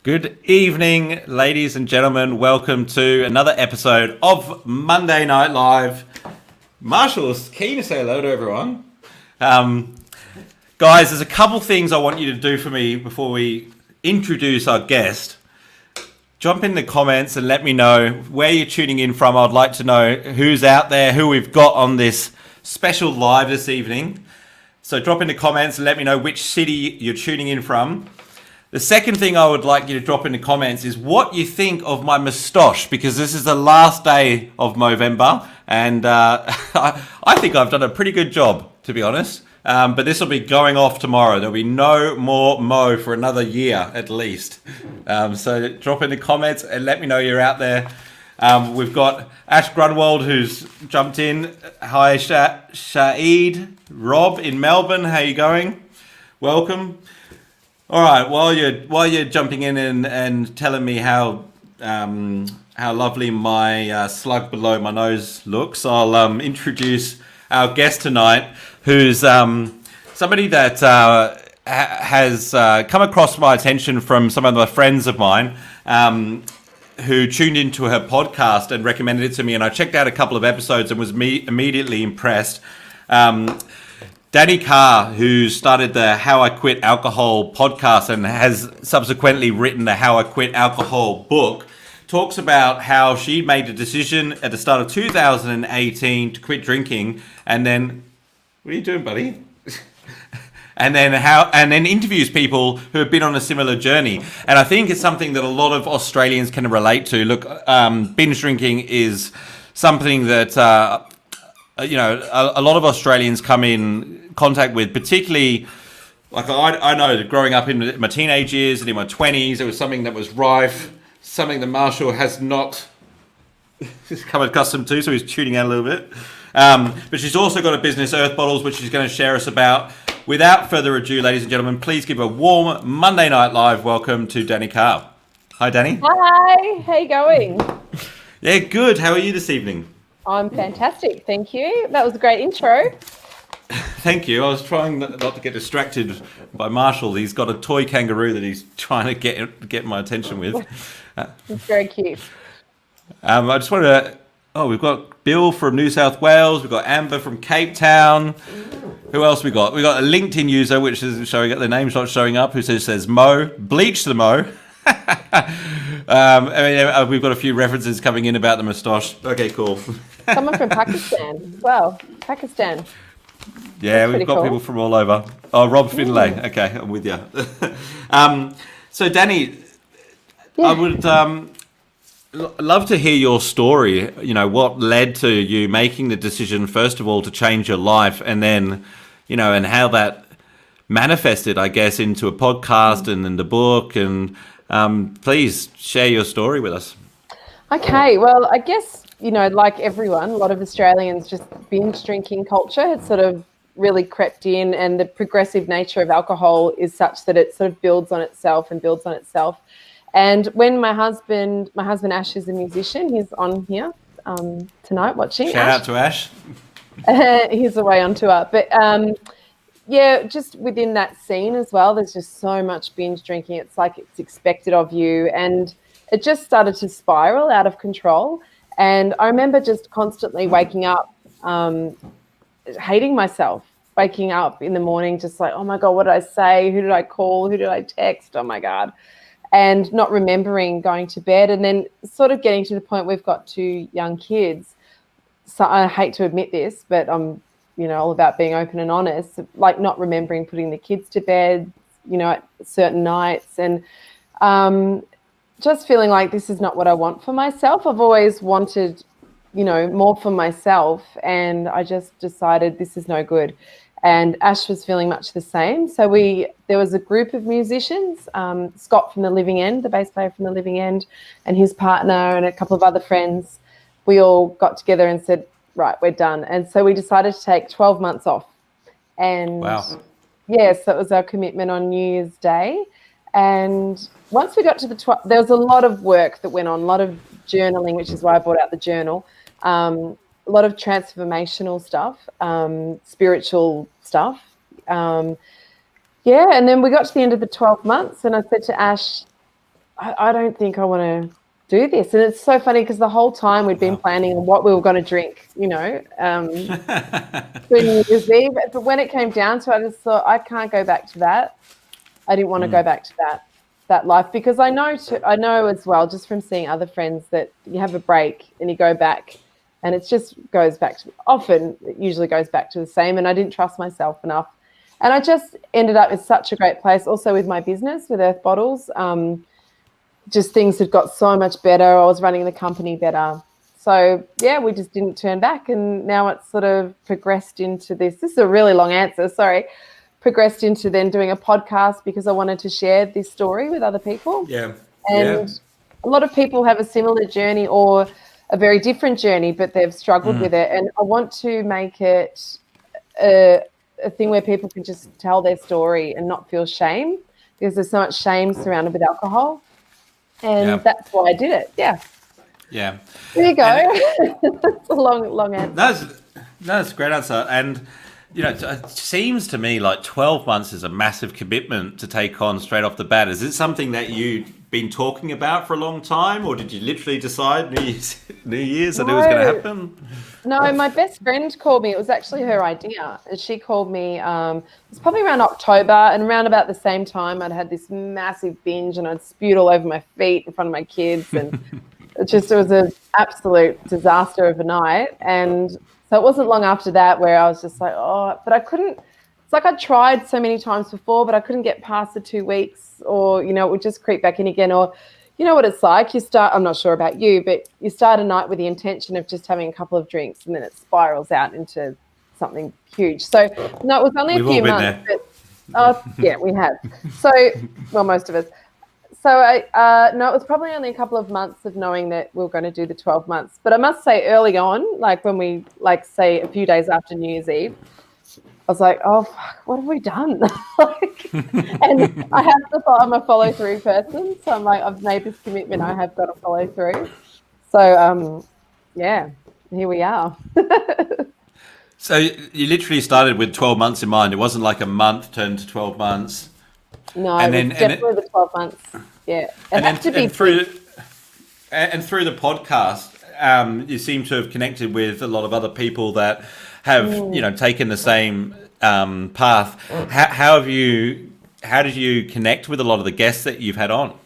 Good evening, ladies and gentlemen. Welcome to another episode of Monday Night Live. Marshall's keen to say hello to everyone. Guys, there's a couple things I want you to do for me before we introduce our guest. Jump in the comments and let me know where you're tuning in from. I'd like to know who's out there, who we've got on this special live this evening. So drop in the comments and let me know which city you're tuning in from. The second thing I would like you to drop in the comments is what you think of my moustache, because this is the last day of Movember, and I think I've done a pretty good job, to be honest. But this will be going off tomorrow. There'll be no more Mo for another year at least. So drop in the comments and let me know you're out there. We've got Ash Grunwald who's jumped in. Hi, Shaeed. Rob in Melbourne, how you going? Welcome. All right, while you're jumping in and telling me how lovely my slug below my nose looks, I'll introduce our guest tonight, who's somebody that has come across my attention from some of my friends of mine who tuned into her podcast and recommended it to me, and I checked out a couple of episodes and was immediately impressed. Danni Carr, who started the How I Quit Alcohol podcast and has subsequently written the How I Quit Alcohol book, talks about how she made a decision at the start of 2018 to quit drinking, and then, what are you doing, buddy? and then interviews people who have been on a similar journey. And I think it's something that a lot of Australians can relate to. Look, binge drinking is something that a lot of Australians come in contact with, particularly, like I know that growing up in my teenage years and in my 20s, it was something that was rife, something that Marshall has not come accustomed to, so he's tuning out a little bit. But she's also got a business, Earth Bottles, which she's going to share us about. Without further ado, ladies and gentlemen, please give a warm Monday Night Live welcome to Danni Carr. Hi, Danni. Hi, how you going? Yeah, good. How are you this evening? I'm fantastic, thank you. That was a great intro. Thank you. I was trying not to get distracted by Marshall. He's got a toy kangaroo that he's trying to get my attention with. It's very cute. I just wanted to... Oh, we've got Bill from New South Wales. We've got Amber from Cape Town. Who else we got? We got a LinkedIn user, which is showing up. The name's not showing up. Who says Mo? Bleach the Mo. We've got a few references coming in about the moustache. Okay, cool. Someone from Pakistan as well. Pakistan. Yeah, we've got people from all over. Oh, Rob Finlay. Okay, I'm with you. So, Danni, I would love to hear your story. You know, what led to you making the decision, first of all, to change your life, and then, and how that manifested, I guess, into a podcast and in the book. And please share your story with us. Okay, well, I guess, like everyone, a lot of Australians, just binge drinking culture has sort of really crept in, and the progressive nature of alcohol is such that it sort of builds on itself. And when my husband Ash is a musician, he's on here tonight watching. Shout out to Ash. He's away on tour. But just within that scene as well, there's just so much binge drinking. It's like it's expected of you. And it just started to spiral out of control. And I remember just constantly waking up, hating myself, waking up in the morning, just like, oh my God, what did I say? Who did I call? Who did I text? Oh my God. And not remembering going to bed, and then sort of getting to the point we've got 2 young kids. So I hate to admit this, but I'm, all about being open and honest, like not remembering putting the kids to bed, at certain nights, and just feeling like this is not what I want for myself. I've always wanted, more for myself, and I just decided this is no good. And Ash was feeling much the same. So there was a group of musicians, Scott from the Living End, the bass player from the Living End, and his partner and a couple of other friends. We all got together and said, right, we're done. And so we decided to take 12 months off. And wow. Yeah, so it was our commitment on New Year's Day. And once we got to there was a lot of work that went on, a lot of journaling, which is why I brought out the journal. A lot of transformational stuff, spiritual stuff. And then we got to the end of the 12 months and I said to Ash, I don't think I want to do this. And it's so funny because the whole time we'd been planning on what we were going to drink, for New Year's Eve. But when it came down to it, I just thought I can't go back to that. I didn't want to go back to that life because I know as well, just from seeing other friends, that you have a break and you go back and it just goes back to, often it usually goes back to the same. And I didn't trust myself enough. And I just ended up in such a great place also with my business, with Earth Bottles. Just things had got so much better. I was running the company better. So, yeah, we just didn't turn back. And now it's sort of progressed into this. This is a really long answer, sorry. Progressed into then doing a podcast because I wanted to share this story with other people. Yeah. And a lot of people have a similar journey or a very different journey, but they've struggled with it. And I want to make it a thing where people can just tell their story and not feel shame, because there's so much shame surrounded with alcohol. And that's why I did it. Yeah. Yeah. There you go. That's a long answer. That's a great answer. And, it seems to me like 12 months is a massive commitment to take on straight off the bat. Is it something that you've been talking about for a long time, or did you literally decide New Year's that it was going to happen? No, my best friend called me. It was actually her idea. And she called me, it was probably around October, and around about the same time I'd had this massive binge and I'd spewed all over my feet in front of my kids, and it was an absolute disaster of a night. And so it wasn't long after that where I was just like, but I couldn't. It's like I tried so many times before, but I couldn't get past the 2 weeks, or, it would just creep back in again. Or, you know what it's like? I'm not sure about you, but you start a night with the intention of just having a couple of drinks and then it spirals out into something huge. So, no, it was only a few months. But, yeah, we have. So, well, most of us. So, no, it was probably only a couple of months of knowing that we were going to do the 12 months. But I must say early on, like when we, say a few days after New Year's Eve, I was like, oh, fuck, what have we done? And I have to I'm a follow through person. So I'm like, I've made this commitment. I have got to follow through. So, yeah, here we are. So you literally started with 12 months in mind. It wasn't like a month turned to 12 months. No, definitely the 12 months. Yeah. And through the podcast, you seem to have connected with a lot of other people that have, taken the same path. How did you connect with a lot of the guests that you've had on?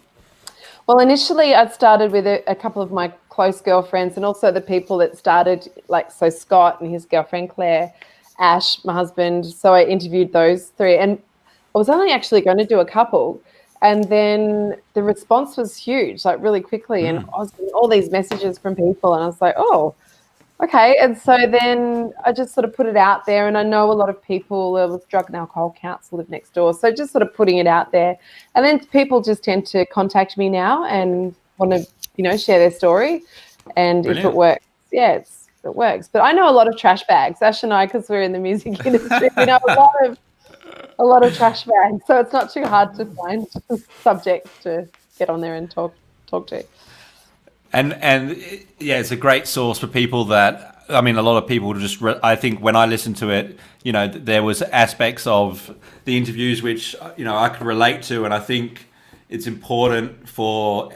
Well, initially I started with a couple of my close girlfriends, and also the people that started, so Scott and his girlfriend Claire, Ash, my husband. So I interviewed those three, and I was only actually going to do a couple, and then the response was huge, really quickly. And I was getting all these messages from people, and I was like, oh, okay. And so then I just sort of put it out there, and I know a lot of people with drug and alcohol counsel live next door. So just sort of putting it out there. And then people just tend to contact me now and want to, share their story. And Brilliant. If it works, it works. But I know a lot of trash bags. Ash and I, because we're in the music industry, we know a lot of trash bags. So it's not too hard to find subjects to get on there and talk to. And it's a great source for people that, a lot of people just, I think when I listened to it, there was aspects of the interviews which, I could relate to. And I think it's important for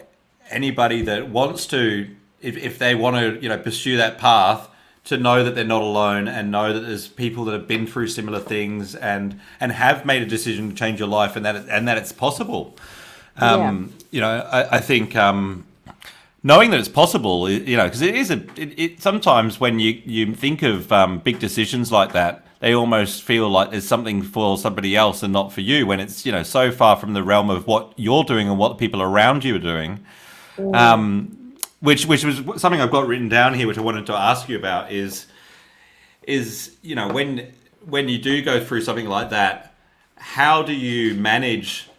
anybody that wants to, if they want to, pursue that path, to know that they're not alone, and know that there's people that have been through similar things and have made a decision to change your life, and that it's possible. I think, knowing that it's possible, because it is sometimes when you think of big decisions like that, they almost feel like there's something for somebody else and not for you, when it's, so far from the realm of what you're doing and what the people around you are doing. Which was something I've got written down here, which I wanted to ask you about is when you do go through something like that, how do you manage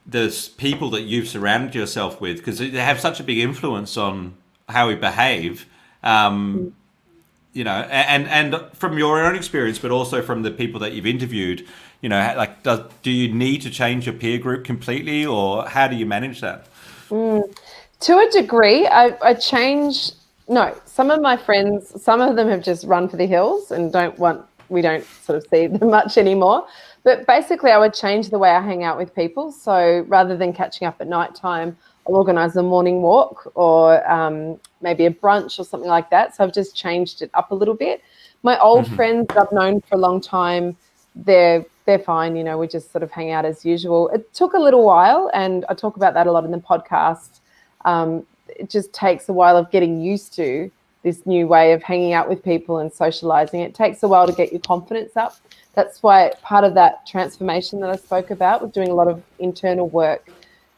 the people that you've surrounded yourself with, because they have such a big influence on how we behave, and from your own experience, but also from the people that you've interviewed, do you need to change your peer group completely, or how do you manage that? To a degree, I change. No, some of my friends, some of them have just run for the hills and we don't sort of see them much anymore. But basically, I would change the way I hang out with people. So rather than catching up at night time, I'll organise a morning walk or maybe a brunch or something like that. So I've just changed it up a little bit. My old friends that I've known for a long time, they're fine. You know, we just sort of hang out as usual. It took a little while, and I talk about that a lot in the podcast. It just takes a while of getting used to this new way of hanging out with people and socializing. It takes a while to get your confidence up. That's why part of that transformation that I spoke about was doing a lot of internal work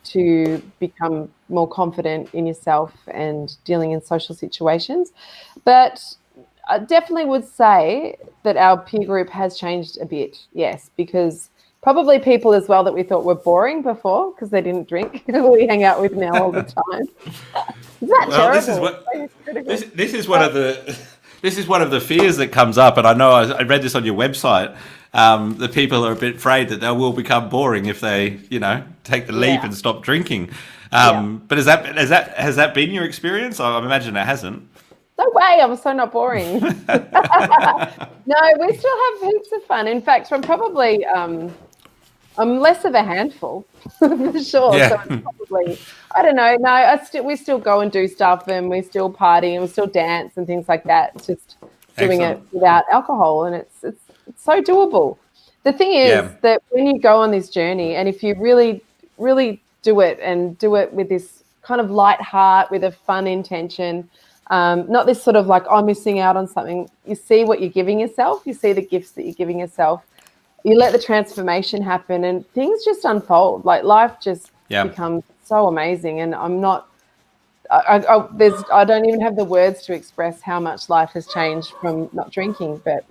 to become more confident in yourself and dealing in social situations. But I definitely would say that our peer group has changed a bit, yes, because probably people as well that we thought were boring before because they didn't drink, we hang out with now all the time. Is that Well, terrible? this is one of the this is one of the fears that comes up, and I know I read this on your website. The people are a bit afraid that they will become boring if they, take the leap and stop drinking. But has that been your experience? I imagine it hasn't. No way, I'm so not boring. No, we still have heaps of fun. In fact, I'm less of a handful for sure. Yeah. So it's probably, I don't know. No, we still go and do stuff, and we still party, and we still dance and things like that. It's just doing it without alcohol, and it's so doable. The thing is that when you go on this journey, and if you really, really do it and do it with this kind of light heart, with a fun intention, not this sort of like, I'm missing out on something. You see what you're giving yourself. You see the gifts that you're giving yourself. You let the transformation happen, and things just unfold. Like life just becomes so amazing. And I don't even have the words to express how much life has changed from not drinking. But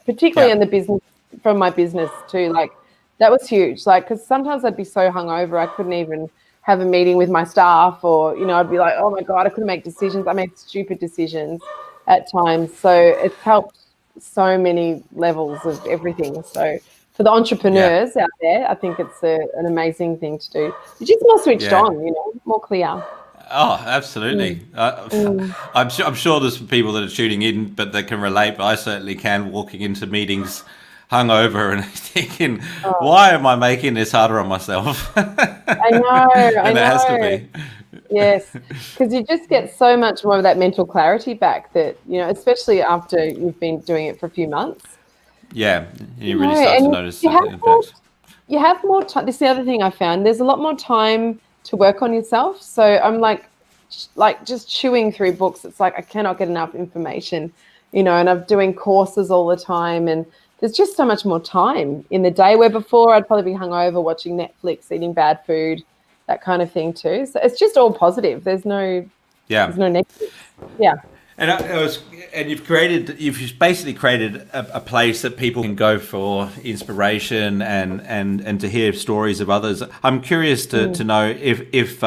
particularly in the business, from my business too. Like that was huge. Like, because sometimes I'd be so hungover I couldn't even have a meeting with my staff, or I'd be like, oh my God, I couldn't make decisions. I made stupid decisions at times. So it's helped so many levels of everything. So for the entrepreneurs out there, I think it's an amazing thing to do. You're just more switched on, more clear. Oh, absolutely. I'm sure there's people that are tuning in, but they can relate. But I certainly can, walking into meetings hungover and thinking, why am I making this harder on myself? I know. And it has to be. Yes, because you just get so much more of that mental clarity back that, especially after you've been doing it for a few months. Yeah, you really start to notice the impact. You have more time. This is the other thing I found. There's a lot more time to work on yourself. So I'm like just chewing through books. It's like I cannot get enough information, and I'm doing courses all the time. And there's just so much more time in the day, where before I'd probably be hungover watching Netflix, eating bad food, that kind of thing too. So it's just all positive. There's no negative. Yeah. And you've basically created a place that people can go for inspiration and to hear stories of others. I'm curious to know if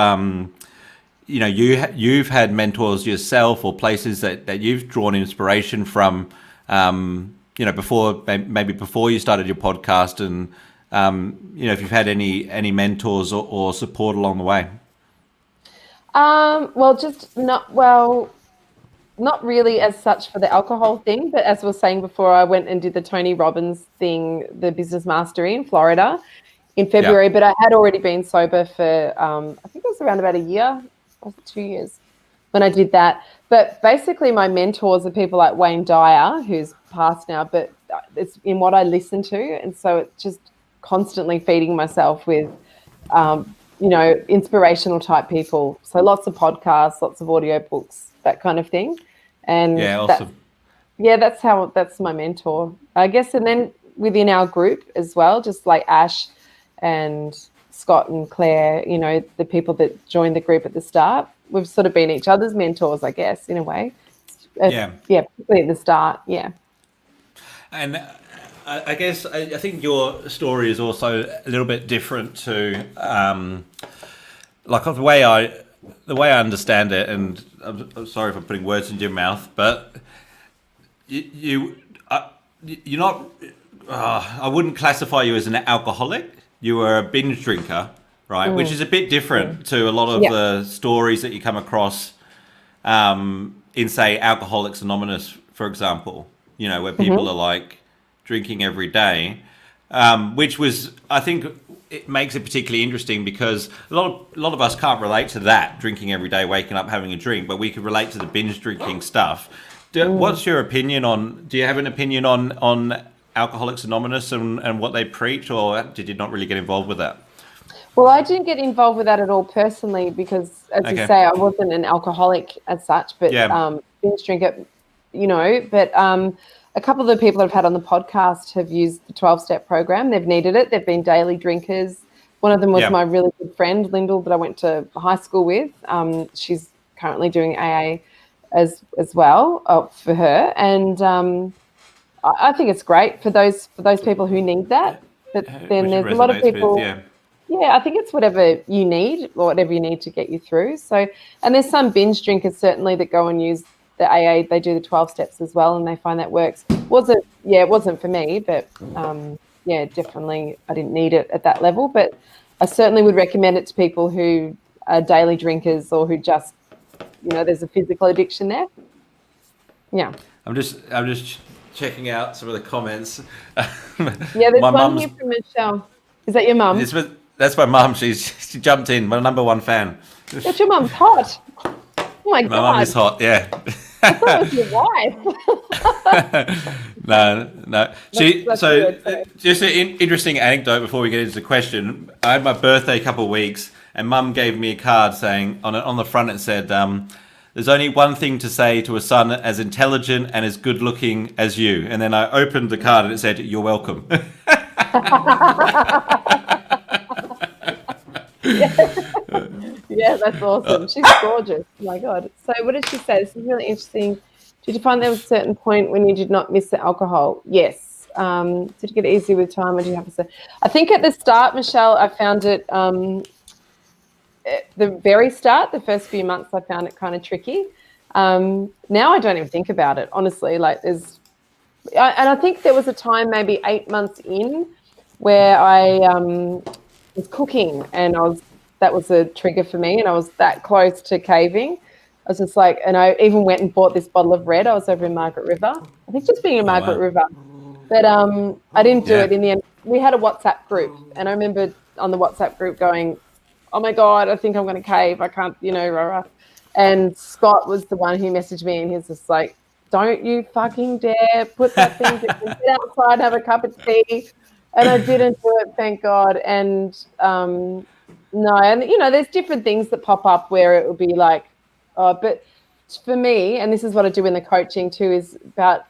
you've had mentors yourself, or places that you've drawn inspiration from, before you started your podcast, and if you've had any mentors or support along the way. Not really as such for the alcohol thing, but as I was saying before, I went and did the Tony Robbins thing, the Business Mastery in Florida in February, but I had already been sober for, I think it was around about a year, or 2 years when I did that. But basically my mentors are people like Wayne Dyer, who's passed now, but it's in what I listen to. And so it's just constantly feeding myself with, inspirational type people. So lots of podcasts, lots of audiobooks, that kind of thing. And awesome. That's my mentor, I guess. And then within our group as well, just like Ash and Scott and Claire, the people that joined the group at the start, we've sort of been each other's mentors, I guess, in a way. Particularly at the start. And I guess I think your story is also a little bit different to the way I understand it, and I'm sorry for putting words into your mouth, but you're not. I wouldn't classify you as an alcoholic. You were a binge drinker, right? Which is a bit different to a lot of the stories that you come across in, say, Alcoholics Anonymous, for example. Where people are like drinking every day, which was, I think, it makes it particularly interesting because a lot of us can't relate to that, drinking every day, waking up, having a drink, but we could relate to the binge drinking stuff. What's your opinion on? Do you have an opinion on Alcoholics Anonymous and what they preach, or did you not really get involved with that? Well, I didn't get involved with that at all personally because, as you say, I wasn't an alcoholic as such, but binge drinker, But a couple of the people I've had on the podcast have used the 12-step program. They've needed it. They've been daily drinkers. One of them was my really good friend, Lyndall, that I went to high school with. She's currently doing AA as well for her. And I think it's great for those people who need that. But then there's a lot of people... Yeah, I think it's whatever you need or whatever you need to get you through. So, and there's some binge drinkers certainly that go and use the AA. They do the 12 steps as well, and they find that works. It wasn't for me, but definitely I didn't need it at that level. But I certainly would recommend it to people who are daily drinkers or who just, there's a physical addiction there. Yeah. I'm just checking out some of the comments. There's one here from Michelle. Is that your mum? That's my mum. She jumped in. My number one fan. But your mum's hot. Oh my God. My mum is hot. Yeah. I thought it was your wife. No. Just an interesting anecdote before we get into the question. I had my birthday a couple of weeks, and Mum gave me a card saying on the front it said, "There's only one thing to say to a son as intelligent and as good looking as you." And then I opened the card and it said, "You're welcome." Yeah, that's awesome. She's gorgeous. Oh my God. So what did she say? This is really interesting. Did you find there was a certain point when you did not miss the alcohol? Yes. Did it get easier with time? Or did you have to say? I think at the start, Michelle, I found it at the very start, the first few months, I found it kind of tricky. Now I don't even think about it, honestly. And I think there was a time maybe 8 months in where I was cooking and that was a trigger for me, and I was that close to caving. I was just like, and I even went and bought this bottle of red. I was over in Margaret River. I think just being in Margaret River. But I didn't do it in the end. We had a WhatsApp group, and I remember on the WhatsApp group going, "Oh my God, I think I'm going to cave. I can't, rah. And Scott was the one who messaged me, and he's just like, "Don't you fucking dare put that thing to get outside and have a cup of tea." And I didn't do it, thank God. And no, and there's different things that pop up where it will be like, but for me, and this is what I do in the coaching too, is about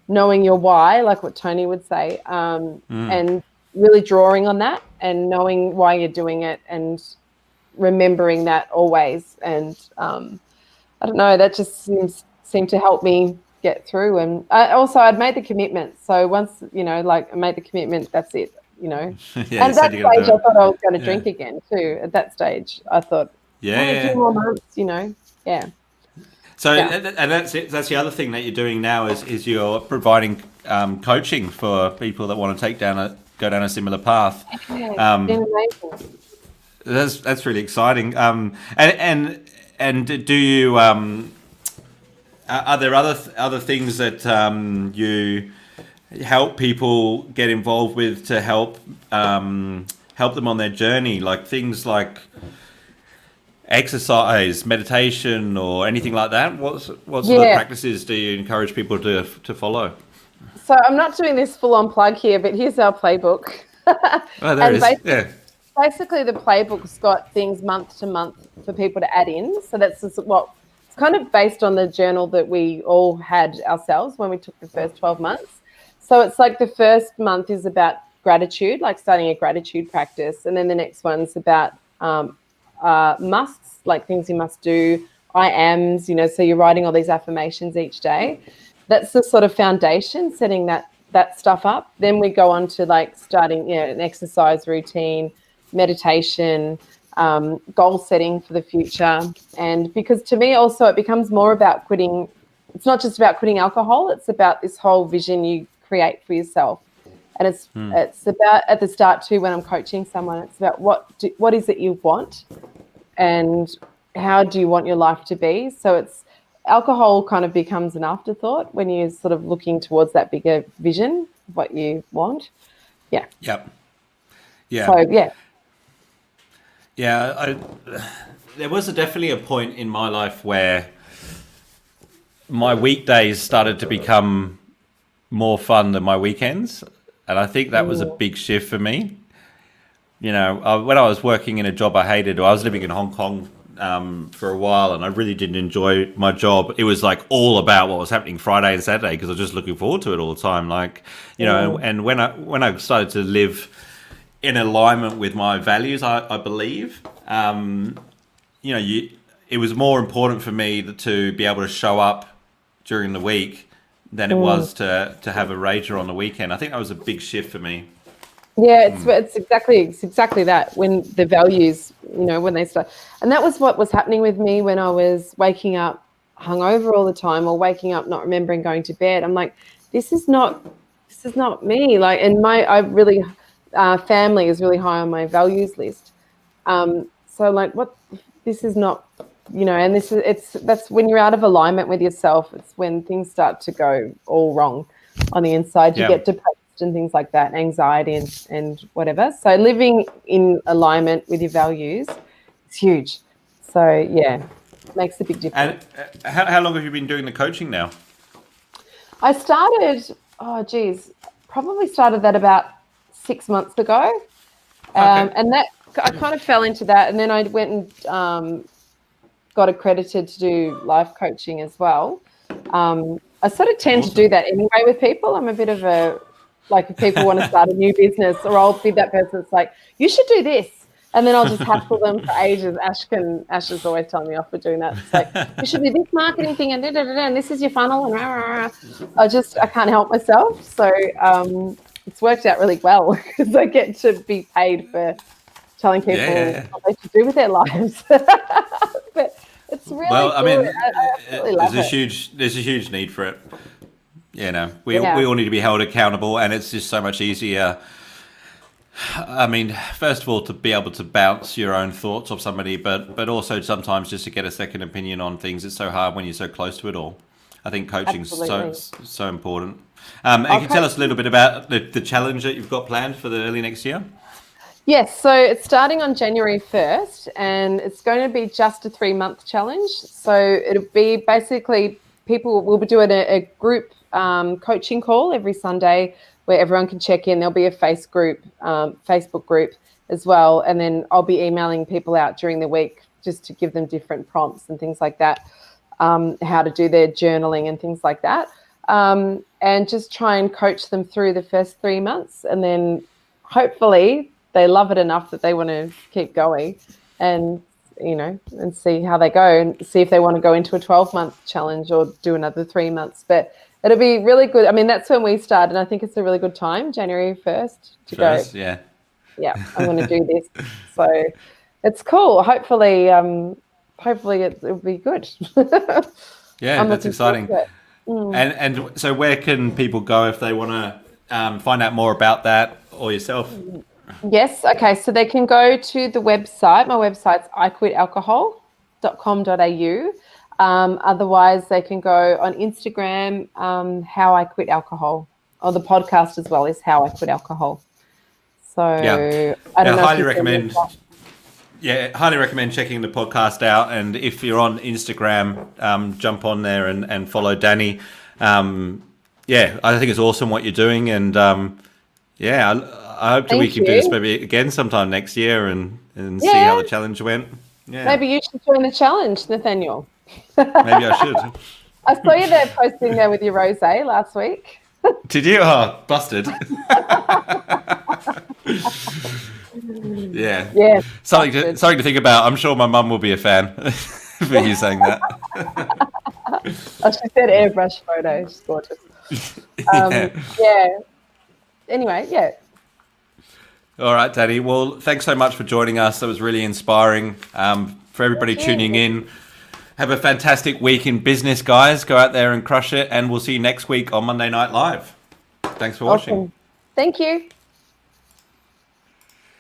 knowing your why, like what Tony would say, and really drawing on that and knowing why you're doing it and remembering that always. And I don't know, that just seemed to help me get through. And I'd made the commitment. So once, I made the commitment, that's it, And at that stage, I thought I was going to drink again too. At that stage, I thought, 2 more months, yeah. So, and that's it. That's the other thing that you're doing now is you're providing coaching for people that want to go down a similar path. Yeah, it's been amazing. That's really exciting. And do you are there other things that you help people get involved with to help them on their journey, like things like exercise, meditation, or anything like that? What sort of practices do you encourage people to follow? So I'm not doing this full-on plug here, but here's our playbook. Oh, there it is. Basically, the playbook's got things month to month for people to add in. So that's it's kind of based on the journal that we all had ourselves when we took the first 12 months. So it's like the first month is about gratitude, like starting a gratitude practice. And then the next one's about musts, like things you must do, I ams, so you're writing all these affirmations each day. That's the sort of foundation, setting that stuff up. Then we go on to like starting, an exercise routine, meditation, goal setting for the future. And because to me also it becomes more about quitting. It's not just about quitting alcohol. It's about this whole vision you create for yourself. And it's about at the start too, when I'm coaching someone, it's about what is it you want and how do you want your life to be? So it's alcohol kind of becomes an afterthought when you're sort of looking towards that bigger vision of what you want. Yeah. Yep. Yeah. So yeah. Yeah, there was definitely a point in my life where my weekdays started to become more fun than my weekends. And I think that was a big shift for me. You know, when I was working in a job I hated, or I was living in Hong Kong for a while, and I really didn't enjoy my job. It was like all about what was happening Friday and Saturday because I was just looking forward to it all the time. Like, you know, and when I started to live in alignment with my values, I believe, you know, it was more important for me to be able to show up during the week than it was to have a rager on the weekend. I think that was a big shift for me. Yeah, it's exactly that, when the values, you know, when they start. And that was what was happening with me when I was waking up hungover all the time, or waking up not remembering going to bed. I'm like, this is not me. Like, and I really, family is really high on my values list. So like, what, this is not, you know, and that's when you're out of alignment with yourself. It's when things start to go all wrong on the inside. You get depressed and things like that, anxiety and whatever. So living in alignment with your values is huge. So yeah, makes a big difference. And how long have you been doing the coaching now? I started, probably started that about 6 months ago. And that I kind of fell into that, and then I went and got accredited to do life coaching as well. I sort of tend to do that anyway with people. I'm a bit of a, like, if people want to start a new business, or I'll be that person that's like, you should do this. And then I'll just hassle them for ages. Ash is always telling me off for doing that. It's like, you should do this marketing thing and and this is your funnel and rah, rah, rah. I can't help myself. So it's worked out really well because I get to be paid for telling people what they should do with their lives. But it's really well, I mean, there's a huge need for it. You know, we all need to be held accountable, and it's just so much easier. I mean, first of all, to be able to bounce your own thoughts off somebody, but also sometimes just to get a second opinion on things. It's so hard when you're so close to it all. I think coaching's so important. And can you tell us a little bit about the challenge that you've got planned for the early next year? Yes, so it's starting on January 1st, and it's going to be just a 3-month challenge. So it'll be basically, people will be doing a group coaching call every Sunday where everyone can check in. There'll be a Facebook group as well, and then I'll be emailing people out during the week just to give them different prompts and things like that, how to do their journaling and things like that, and just try and coach them through the first 3 months, and then hopefully they love it enough that they want to keep going, and you know, and see how they go, and see if they want to go into a 12-month challenge or do another 3 months. But it'll be really good. I mean, that's when we start, and I think it's a really good time, January 1st, to go. Yeah, I'm going to do this. So it's cool. Hopefully it'll be good. Yeah, that's exciting. And so where can people go if they want to find out more about that or yourself? Yes. Okay. So they can go to the website. My website's iquitalcohol.com.au. Otherwise, they can go on Instagram, How I Quit Alcohol, or the podcast as well is How I Quit Alcohol. So I don't know. Highly recommend. Yeah, highly recommend checking the podcast out. And if you're on Instagram, jump on there and follow Danni. I think it's awesome what you're doing, and I hope that we can do this maybe again sometime next year and see how the challenge went. Yeah. Maybe you should join the challenge, Nathaniel. Maybe I should. I saw you there posting there with your rosé last week. Did you? Oh, busted. Yeah. Something to think about. I'm sure my mum will be a fan for you saying that. She said airbrush photo. She's gorgeous. Anyway, yeah. All right, Danni. Well, thanks so much for joining us. That was really inspiring. For everybody tuning in, have a fantastic week in business, guys. Go out there and crush it, and we'll see you next week on Monday Night Live. Thanks for watching. Thank you.